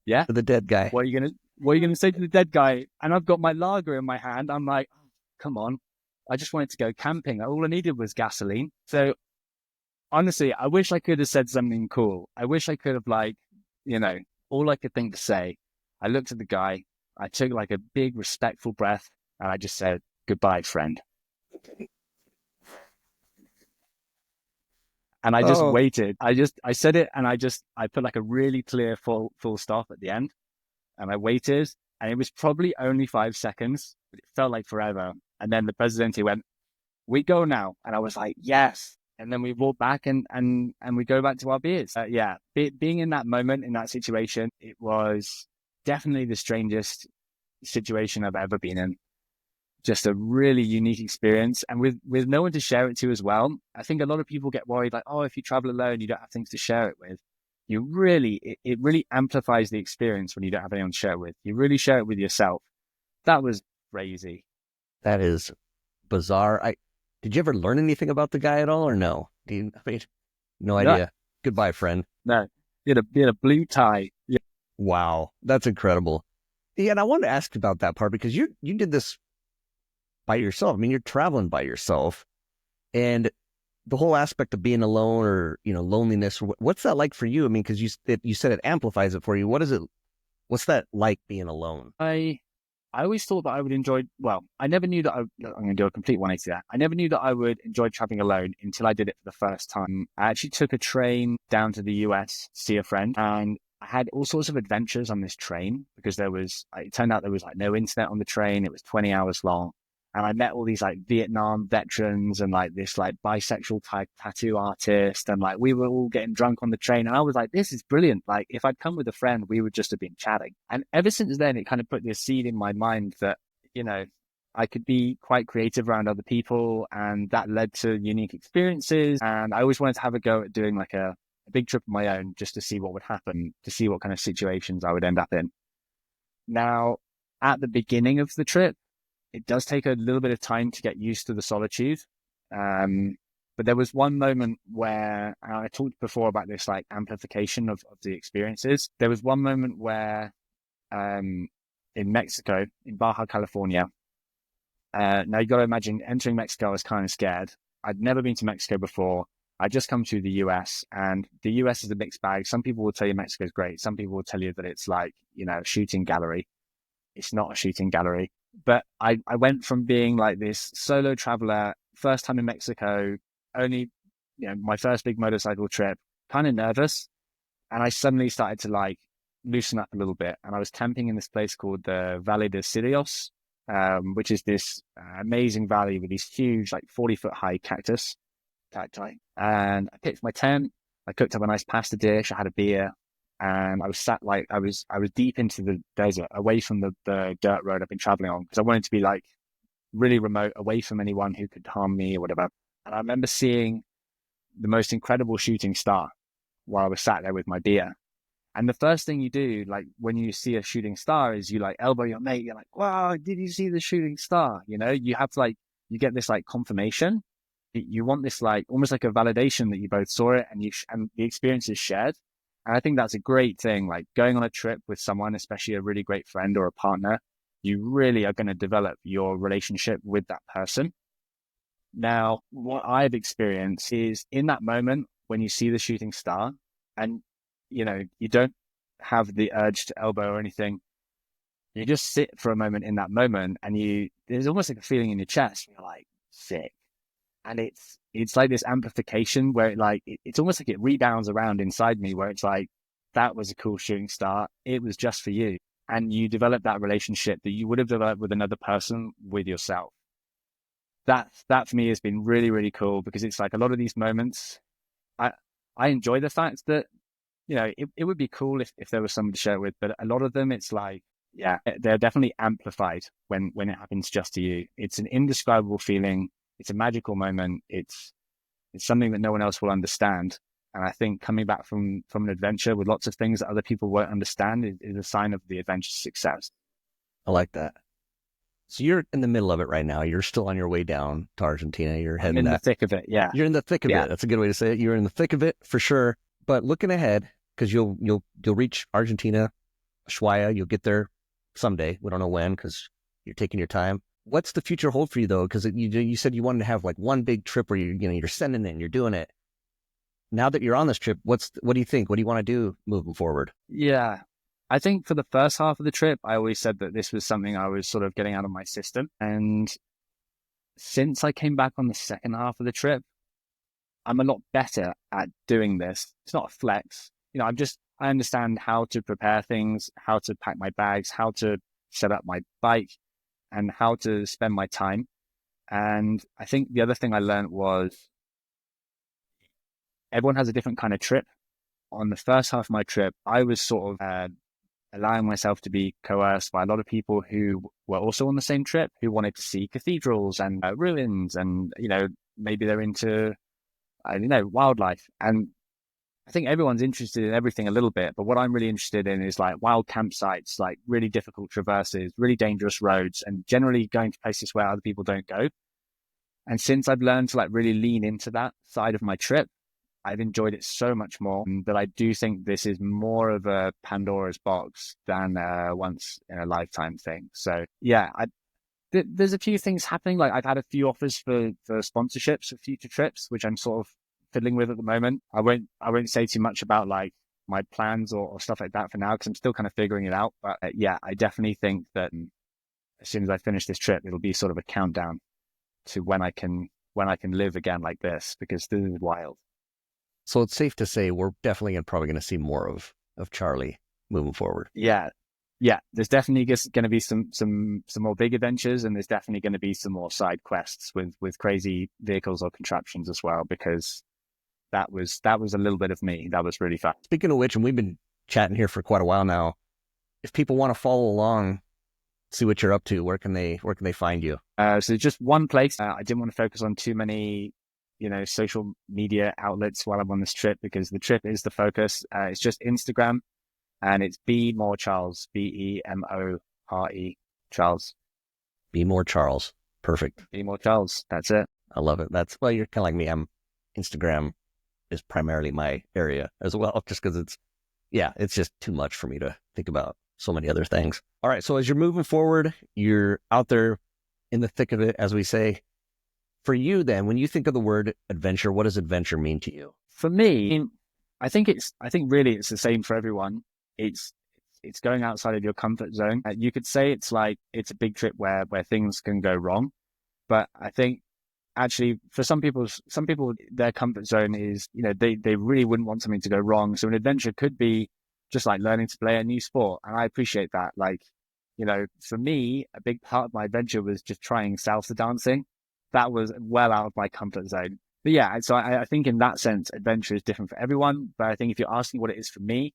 Yeah? To the dead guy. What are you going to say to the dead guy? And I've got my lager in my hand. I'm like, oh, come on. I just wanted to go camping. All I needed was gasoline. So honestly, I wish I could have said something cool. I wish I could have all I could think to say. I looked at the guy. I took like a big respectful breath, and I just said, goodbye, friend. And I just waited. I said it, and I put like a really clear full stop at the end. And I waited, and it was probably only 5 seconds, but it felt like forever. And then the Presidente went, "We go now," and I was like, "Yes." And then we walk back and we go back to our beers. Being in that moment, in that situation, it was definitely the strangest situation I've ever been in. Just a really unique experience, and with no one to share it to as well. I think a lot of people get worried, like, oh, if you travel alone, you don't have things to share it with. It really amplifies the experience when you don't have anyone to share it with. You really share it with yourself. That was crazy. That is bizarre. Did you ever learn anything about the guy at all, or no? No idea. Goodbye, friend. No, he had a blue tie. Yeah. Wow, that's incredible. Yeah, and I wanted to ask about that part because you did this by yourself. I mean, you're traveling by yourself, and the whole aspect of being alone or loneliness. What's that like for you? I mean, because you said it amplifies it for you. What is it? What's that like being alone? I always thought that I would enjoy. Well, I never knew that I'm going to do a complete 180 there. I never knew that I would enjoy traveling alone until I did it for the first time. I actually took a train down to the US to see a friend, and I had all sorts of adventures on this train because it turned out there was like no internet on the train. It was 20 hours long. And I met all these like Vietnam veterans and like this like bisexual type tattoo artist. And like we were all getting drunk on the train. And I was like, this is brilliant. Like if I'd come with a friend, we would just have been chatting. And ever since then, it kind of put this seed in my mind that, I could be quite creative around other people. And that led to unique experiences. And I always wanted to have a go at doing like a big trip of my own just to see what would happen, to see what kind of situations I would end up in. Now, at the beginning of the trip, it does take a little bit of time to get used to the solitude. But there was one moment where I talked before about this like amplification of the experiences. There was one moment where in Mexico, in Baja California, now you got to imagine entering Mexico, I was kind of scared. I'd never been to Mexico before. I'd just come to the US, and the US is a mixed bag. Some people will tell you Mexico is great. Some people will tell you that it's like, a shooting gallery. It's not a shooting gallery. But I went from being like this solo traveler, first time in Mexico, only, my first big motorcycle trip, kind of nervous. And I suddenly started to like loosen up a little bit. And I was camping in this place called the Valle de Sirios, which is this amazing valley with these huge, like 40-foot high cacti. And I picked my tent. I cooked up a nice pasta dish. I had a beer. And I was sat like I was deep into the desert, away from the dirt road I've been traveling on, because I wanted to be like really remote, away from anyone who could harm me or whatever. And I remember seeing the most incredible shooting star while I was sat there with my beer. And the first thing you do, like when you see a shooting star, is you like elbow your mate. You're like, "Wow, did you see the shooting star?" You have to like, you get this like confirmation. You want this like almost like a validation that you both saw it and and the experience is shared. And I think that's a great thing, like going on a trip with someone, especially a really great friend or a partner, you really are going to develop your relationship with that person. Now, what I've experienced is in that moment when you see the shooting star and, you don't have the urge to elbow or anything, you just sit for a moment in that moment and there's almost like a feeling in your chest. You're like, sick. And it's like this amplification where it's almost like it rebounds around inside me, where it's like, that was a cool shooting star. It was just for you. And you develop that relationship that you would have developed with another person, with yourself. That for me has been really, really cool, because it's like a lot of these moments, I enjoy the fact that, it would be cool if there was someone to share it with, but a lot of them, it's like, yeah, they're definitely amplified when it happens just to you. It's an indescribable feeling. It's a magical moment. It's something that no one else will understand. And I think coming back from an adventure with lots of things that other people won't understand is a sign of the adventure's success. I like that. So you're in the middle of it right now. You're still on your way down to Argentina. You're heading in the thick of it. Yeah. You're in the thick of it. That's a good way to say it. You're in the thick of it for sure. But looking ahead, because you'll reach Argentina, Ushuaia. You'll get there someday. We don't know when, because you're taking your time. What's the future hold for you though? Because you said you wanted to have like one big trip where you're sending it and you're doing it. Now that you're on this trip, what do you think? What do you want to do moving forward? Yeah, I think for the first half of the trip, I always said that this was something I was sort of getting out of my system. And since I came back on the second half of the trip, I'm a lot better at doing this. It's not a flex. I understand how to prepare things, how to pack my bags, how to set up my bike. and how to spend my time. And I think the other thing I learned was everyone has a different kind of trip. On the first half of my trip, I was sort of allowing myself to be coerced by a lot of people who were also on the same trip, who wanted to see cathedrals and ruins, and maybe they're into wildlife. And I think everyone's interested in everything a little bit, but what I'm really interested in is like wild campsites, like really difficult traverses, really dangerous roads, and generally going to places where other people don't go. And since I've learned to like really lean into that side of my trip, I've enjoyed it so much more that I do think this is more of a Pandora's box than once in a lifetime thing. So yeah, there's a few things happening. Like I've had a few offers for sponsorships for future trips, which I'm sort of fiddling with at the moment. I won't say too much about like my plans or stuff like that for now, because I'm still kind of figuring it out. But yeah, I definitely think that as soon as I finish this trip, it'll be sort of a countdown to when I can live again like this, because this is wild. So it's safe to say we're definitely probably going to see more of Charlie moving forward. Yeah. There's definitely going to be some more big adventures, and there's definitely going to be some more side quests with crazy vehicles or contraptions as well, because that was a little bit of me. That was really fun. Speaking of which, and we've been chatting here for quite a while now, if people want to follow along, see what you're up to, where can they find you? So just one place. I didn't want to focus on too many social media outlets while I'm on this trip, because the trip is the focus. It's just Instagram, and it's Be More Charles, BEMORE Charles. Be More Charles. Perfect. Be More Charles. That's it. I love it. You're kind of like me. Instagram is primarily my area as well, just because it's just too much for me to think about so many other things. All right. So as you're moving forward, you're out there in the thick of it, as we say. For you then, when you think of the word adventure, what does adventure mean to you? For me, I think really it's the same for everyone. It's going outside of your comfort zone. You could say it's a big trip where things can go wrong. But I think actually for some people, their comfort zone is, they really wouldn't want something to go wrong. So an adventure could be just like learning to play a new sport. And I appreciate that. For me, a big part of my adventure was just trying salsa dancing. That was well out of my comfort zone. But yeah, so I think in that sense, adventure is different for everyone. But I think if you're asking what it is for me,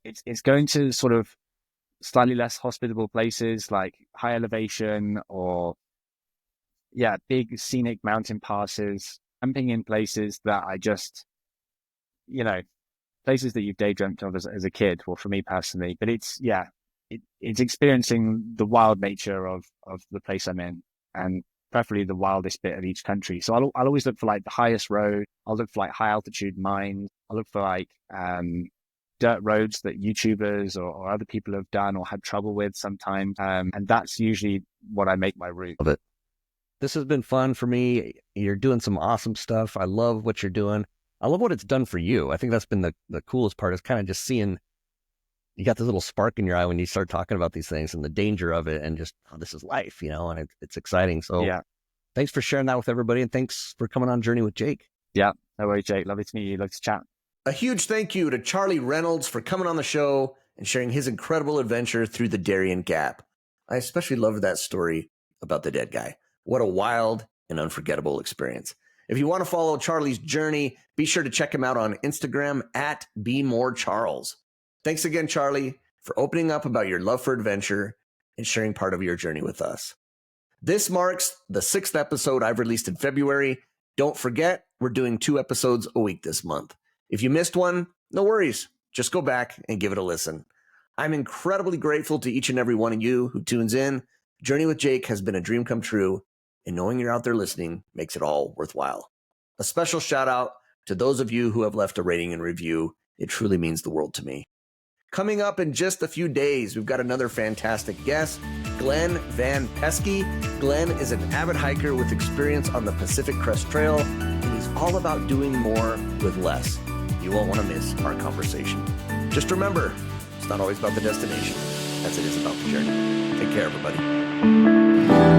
it's going to sort of slightly less hospitable places, like high elevation, or big scenic mountain passes, camping in places that I just, places that you've daydreamt of as a kid, or for me personally. But it's experiencing the wild nature of the place I'm in, and preferably the wildest bit of each country. So I'll always look for like the highest road. I'll look for like high altitude mines. I'll look for like dirt roads that YouTubers or other people have done or had trouble with sometimes. And that's usually what I make my route. Love it. This has been fun for me. You're doing some awesome stuff. I love what you're doing. I love what it's done for you. I think that's been the coolest part, is kind of just seeing you got this little spark in your eye when you start talking about these things and the danger of it, and just, this is life, and it's exciting. So yeah, thanks for sharing that with everybody, and thanks for coming on Journey with Jake. Yeah, no worries, Jake. Lovely to meet you. Love to chat. A huge thank you to Charlie Reynolds for coming on the show and sharing his incredible adventure through the Darien Gap. I especially loved that story about the dead guy. What a wild and unforgettable experience. If you want to follow Charlie's journey, be sure to check him out on Instagram at BeMoreCharles. Thanks again, Charlie, for opening up about your love for adventure and sharing part of your journey with us. This marks the 6th episode I've released in February. Don't forget, we're doing 2 episodes a week this month. If you missed one, no worries. Just go back and give it a listen. I'm incredibly grateful to each and every one of you who tunes in. Journey with Jake has been a dream come true, and knowing you're out there listening makes it all worthwhile. A special shout out to those of you who have left a rating and review. It truly means the world to me. Coming up in just a few days, we've got another fantastic guest, Glenn Van Pesky. Glenn is an avid hiker with experience on the Pacific Crest Trail, and he's all about doing more with less. You won't want to miss our conversation. Just remember, it's not always about the destination, as it is about the journey. Take care, everybody.